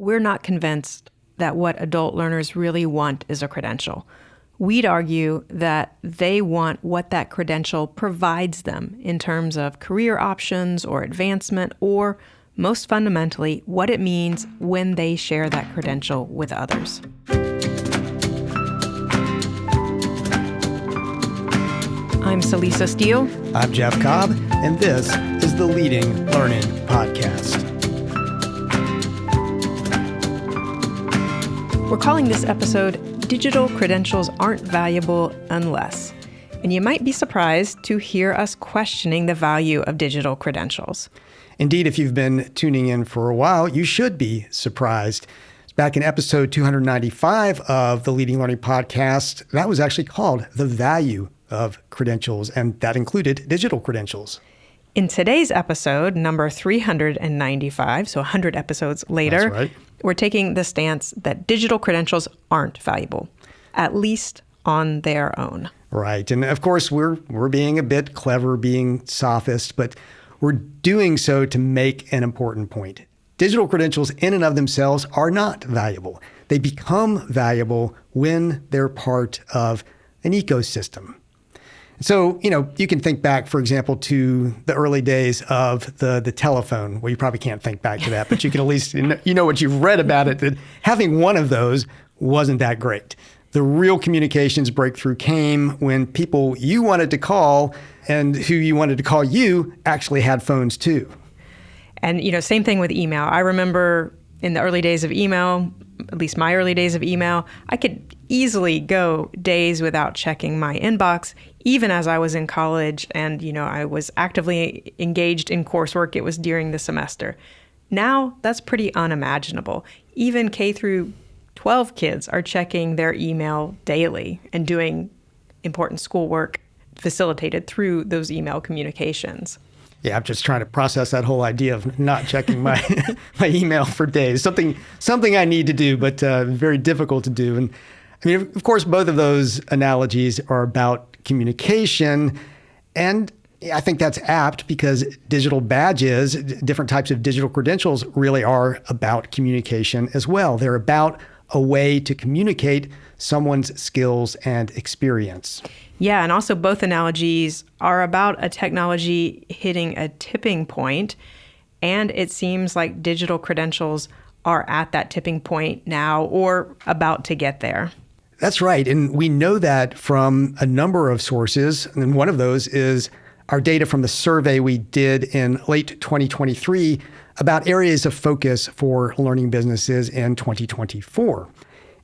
We're not convinced that what adult learners really want is a credential. We'd argue that they want what that credential provides them in terms of career options or advancement, or most fundamentally, what it means when they share that credential with others. I'm Celisa Steele. I'm Jeff Cobb, and this is the Leading Learning Podcast. We're calling this episode, Digital Credentials Aren't Valuable Unless. And you might be surprised to hear us questioning the value of digital credentials. Indeed, if you've been tuning in for a while, you should be surprised. Back in episode 295 of the Leading Learning Podcast, that was actually called The Value of Credentials, and that included digital credentials. In today's episode, number 395, so 100 episodes later, That's right. We're taking the stance that digital credentials aren't valuable, at least on their own. Right. And of course, we're being a bit clever, being sophist, but we're doing so to make an important point. Digital credentials in and of themselves are not valuable. They become valuable when they're part of an ecosystem. So, you can think back, for example, to the early days of the telephone. Well, you probably can't think back to that, but you can at least, what you've read about it, that having one of those wasn't that great. The real communications breakthrough came when people you wanted to call and who you wanted to call you actually had phones too. And, same thing with email. I remember in the early days of email, at least my early days of email, I could easily go days without checking my inbox, even as I was in college and, I was actively engaged in coursework. It was during the semester. Now, that's pretty unimaginable. Even K through 12 kids are checking their email daily and doing important schoolwork facilitated through those email communications. Yeah, I'm just trying to process that whole idea of not checking my my email for days. Something I need to do, but very difficult to do. And I mean, of course, both of those analogies are about communication. And I think that's apt because digital badges, different types of digital credentials, really are about communication as well. They're about a way to communicate someone's skills and experience. Yeah, and also both analogies are about a technology hitting a tipping point, and it seems like digital credentials are at that tipping point now or about to get there. That's right, and we know that from a number of sources, and one of those is our data from the survey we did in late 2023 about areas of focus for learning businesses in 2024.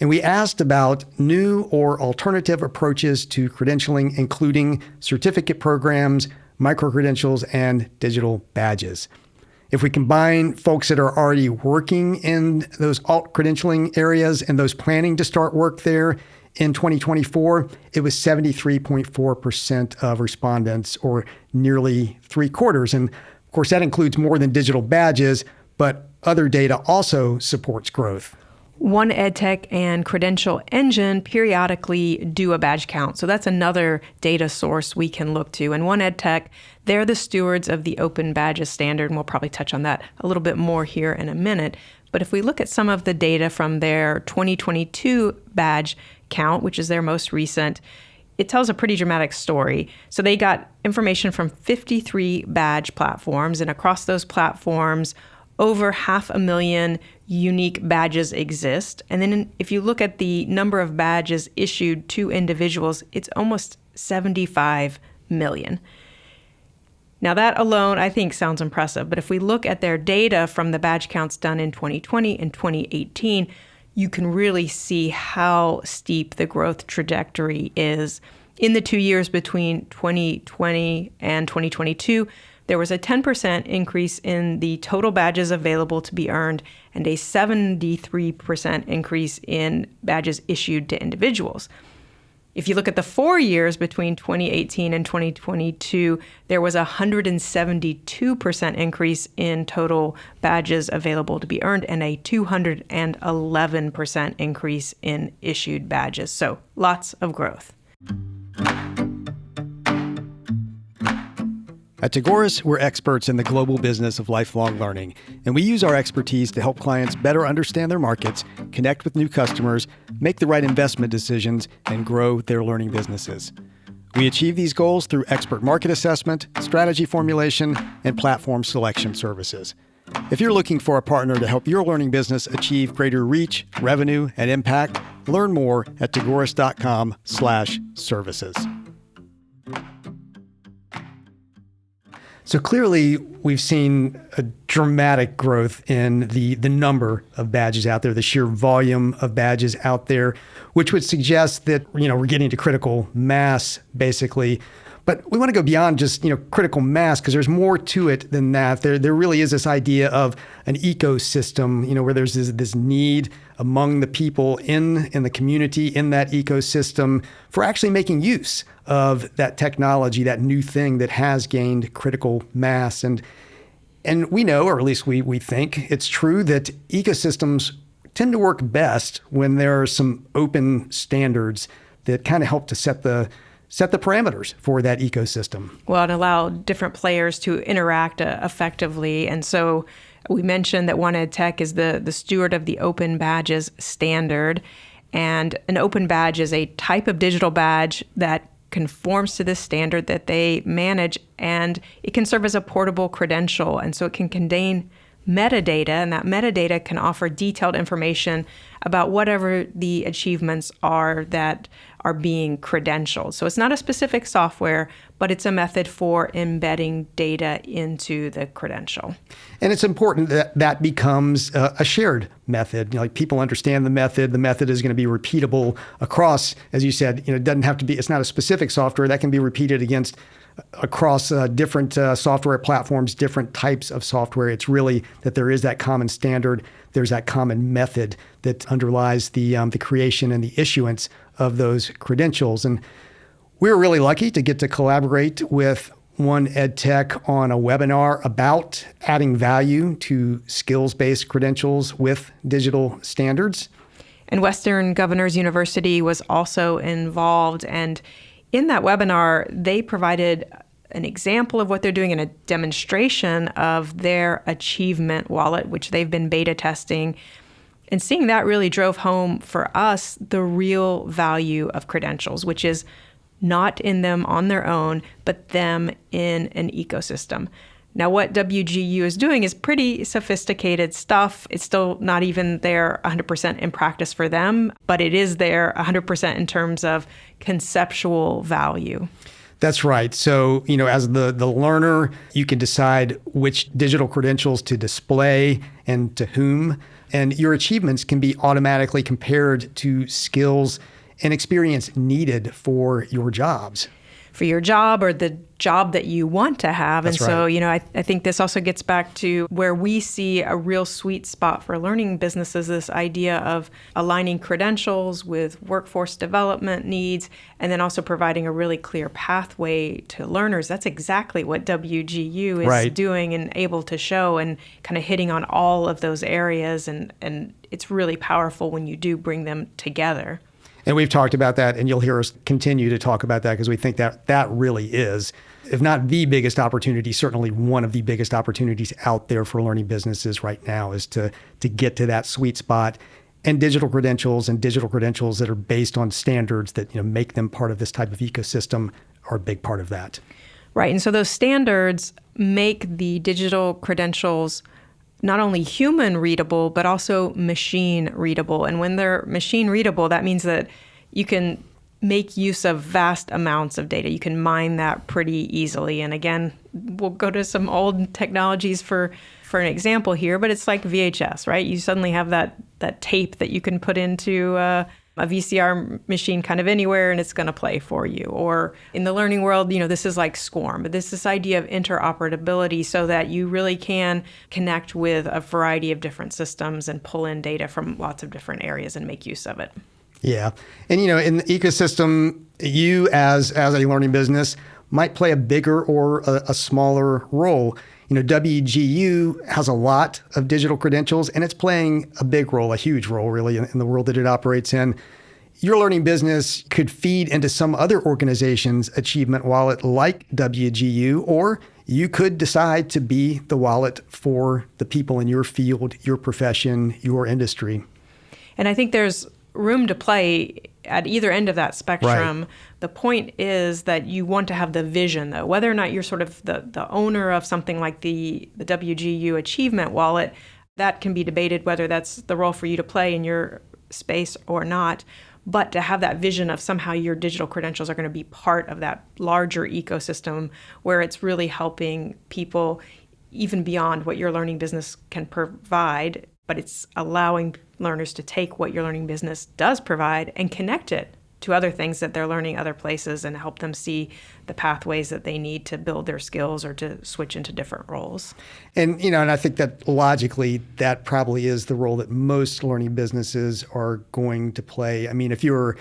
And we asked about new or alternative approaches to credentialing, including certificate programs, micro-credentials, and digital badges. If we combine folks that are already working in those alt credentialing areas and those planning to start work there in 2024, it was 73.4% of respondents, or nearly 3/4. And of course, that includes more than digital badges, but other data also supports growth. One EdTech and Credential Engine periodically do a badge count. So that's another data source we can look to. And One EdTech, they're the stewards of the Open Badges standard, and we'll probably touch on that a little bit more here in a minute. But if we look at some of the data from their 2022 badge count, which is their most recent, it tells a pretty dramatic story. So they got information from 53 badge platforms, and across those platforms, over 500,000 unique badges exist. And then if you look at the number of badges issued to individuals, it's almost 75 million. Now that alone, I think, sounds impressive. But if we look at their data from the badge counts done in 2020 and 2018, you can really see how steep the growth trajectory is. In the 2 years between 2020 and 2022, there was a 10% increase in the total badges available to be earned and a 73% increase in badges issued to individuals. If you look at the 4 years between 2018 and 2022, there was a 172% increase in total badges available to be earned and a 211% increase in issued badges. So lots of growth. At Tagoras, we're experts in the global business of lifelong learning, and we use our expertise to help clients better understand their markets, connect with new customers, make the right investment decisions, and grow their learning businesses. We achieve these goals through expert market assessment, strategy formulation, and platform selection services. If you're looking for a partner to help your learning business achieve greater reach, revenue, and impact, learn more at tagoras.com/services. So clearly, we've seen a dramatic growth in the number of badges out there, the sheer volume of badges out there, which would suggest that, we're getting to critical mass, basically. But we want to go beyond just, critical mass, because there's more to it than that. There really is this idea of an ecosystem, where there's this need among the people in the community, in that ecosystem, for actually making use of that technology, that new thing that has gained critical mass. And we know, or at least we think it's true, that ecosystems tend to work best when there are some open standards that kind of help to set the parameters for that ecosystem. Well, and allow different players to interact effectively. And so we mentioned that One Ed Tech is the steward of the Open Badges standard. And an open badge is a type of digital badge that conforms to this standard that they manage, and it can serve as a portable credential. And so it can contain metadata, and that metadata can offer detailed information about whatever the achievements are that are being credentialed. So it's not a specific software, but it's a method for embedding data into the credential. And it's important that that becomes a shared method. Like, people understand the method. The method is going to be repeatable across, as you said, it doesn't have to be, it's not a specific software that can be repeated across different software platforms, different types of software. It's really that there is that common standard. There's that common method that underlies the creation and the issuance of those credentials. And we were really lucky to get to collaborate with One Ed Tech on a webinar about adding value to skills-based credentials with digital standards. And Western Governors University was also involved. And in that webinar, they provided an example of what they're doing and a demonstration of their achievement wallet, which they've been beta testing. And seeing that really drove home for us the real value of credentials, which is not in them on their own, but them in an ecosystem. Now, what WGU is doing is pretty sophisticated stuff. It's still not even there 100% in practice for them, but it is there 100% in terms of conceptual value. That's right. So, as the learner, you can decide which digital credentials to display and to whom. And your achievements can be automatically compared to skills and experience needed for your jobs. For your job, or the job that you want to have. That's and so, right. I think this also gets back to where we see a real sweet spot for learning businesses, this idea of aligning credentials with workforce development needs, and then also providing a really clear pathway to learners. That's exactly what WGU is right. doing and able to show, and kind of hitting on all of those areas. And it's really powerful when you do bring them together. And we've talked about that, and you'll hear us continue to talk about that, because we think that really is, if not the biggest opportunity, certainly one of the biggest opportunities out there for learning businesses right now, is to get to that sweet spot. And digital credentials that are based on standards that make them part of this type of ecosystem are a big part of that. Right. And so those standards make the digital credentials not only human readable, but also machine readable. And when they're machine readable, that means that you can make use of vast amounts of data. You can mine that pretty easily. And again, we'll go to some old technologies for an example here, but it's like VHS, right? You suddenly have that tape that you can put into a VCR machine kind of anywhere, and it's going to play for you. Or in the learning world, this is like SCORM, but this idea of interoperability, so that you really can connect with a variety of different systems and pull in data from lots of different areas and make use of it. Yeah. And, in the ecosystem, you as a learning business might play a bigger or a smaller role. WGU has a lot of digital credentials, and it's playing a big role, a huge role, really, in the world that it operates in. Your learning business could feed into some other organization's achievement wallet like WGU, or you could decide to be the wallet for the people in your field, your profession, your industry. And I think there's room to play at either end of that spectrum. Right. The point is that you want to have the vision, though. Whether or not you're sort of the owner of something like the WGU Achievement Wallet, that can be debated whether that's the role for you to play in your space or not. But to have that vision of somehow your digital credentials are going to be part of that larger ecosystem where it's really helping people even beyond what your learning business can provide, but it's allowing learners to take what your learning business does provide and connect it to other things that they're learning other places and help them see the pathways that they need to build their skills or to switch into different roles. And, and I think that logically, that probably is the role that most learning businesses are going to play. I mean, if you're,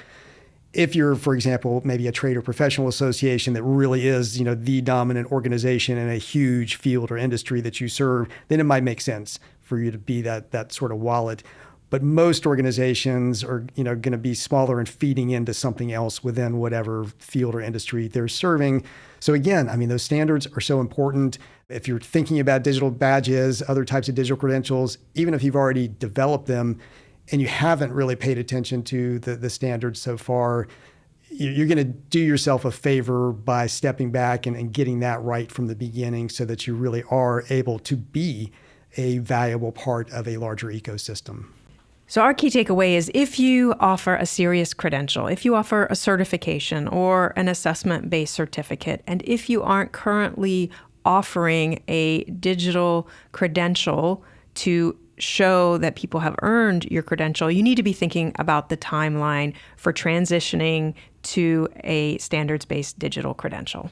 for example, maybe a trade or professional association that really is, the dominant organization in a huge field or industry that you serve, then it might make sense for you to be that sort of wallet. But most organizations are, going to be smaller and feeding into something else within whatever field or industry they're serving. So again, I mean, those standards are so important. If you're thinking about digital badges, other types of digital credentials, even if you've already developed them and you haven't really paid attention to the standards so far, you're going to do yourself a favor by stepping back and getting that right from the beginning so that you really are able to be a valuable part of a larger ecosystem. So our key takeaway is if you offer a serious credential, if you offer a certification or an assessment-based certificate, and if you aren't currently offering a digital credential to show that people have earned your credential, you need to be thinking about the timeline for transitioning to a standards-based digital credential.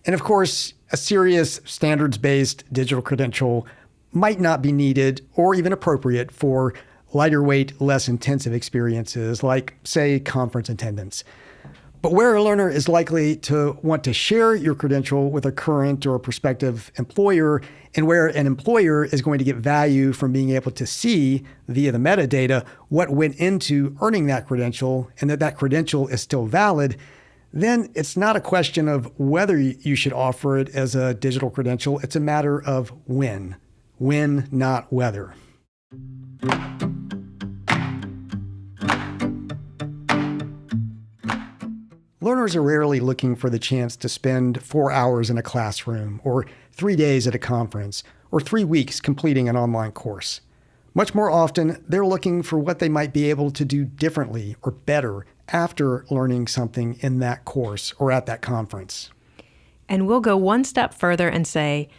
And of course, a serious standards-based digital credential might not be needed or even appropriate for lighter weight, less intensive experiences like, say, conference attendance. But where a learner is likely to want to share your credential with a current or prospective employer, and where an employer is going to get value from being able to see via the metadata what went into earning that credential and that credential is still valid, then it's not a question of whether you should offer it as a digital credential. It's a matter of when. When, not whether. Learners are rarely looking for the chance to spend 4 hours in a classroom, or 3 days at a conference, or 3 weeks completing an online course. Much more often, they're looking for what they might be able to do differently or better after learning something in that course or at that conference. And we'll go one step further and say,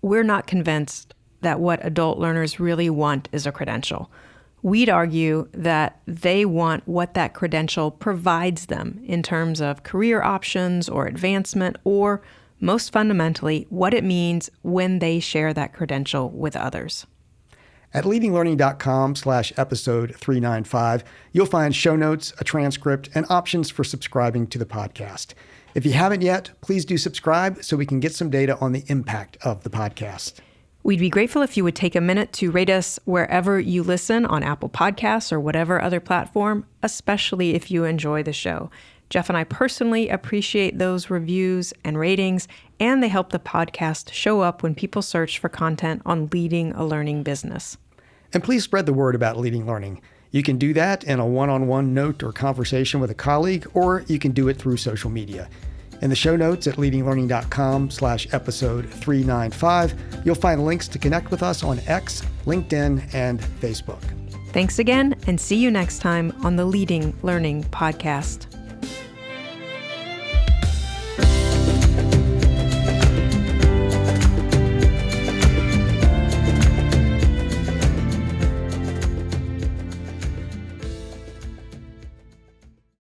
we're not convinced that what adult learners really want is a credential. We'd argue that they want what that credential provides them in terms of career options or advancement, or most fundamentally, what it means when they share that credential with others. At leadinglearning.com/episode 395, you'll find show notes, a transcript, and options for subscribing to the podcast. If you haven't yet, please do subscribe so we can get some data on the impact of the podcast. We'd be grateful if you would take a minute to rate us wherever you listen on Apple Podcasts or whatever other platform, especially if you enjoy the show. Jeff and I personally appreciate those reviews and ratings, and they help the podcast show up when people search for content on leading a learning business. And please spread the word about Leading Learning. You can do that in a one-on-one note or conversation with a colleague, or you can do it through social media. In the show notes at leadinglearning.com/episode 395, you'll find links to connect with us on X, LinkedIn, and Facebook. Thanks again, and see you next time on the Leading Learning Podcast.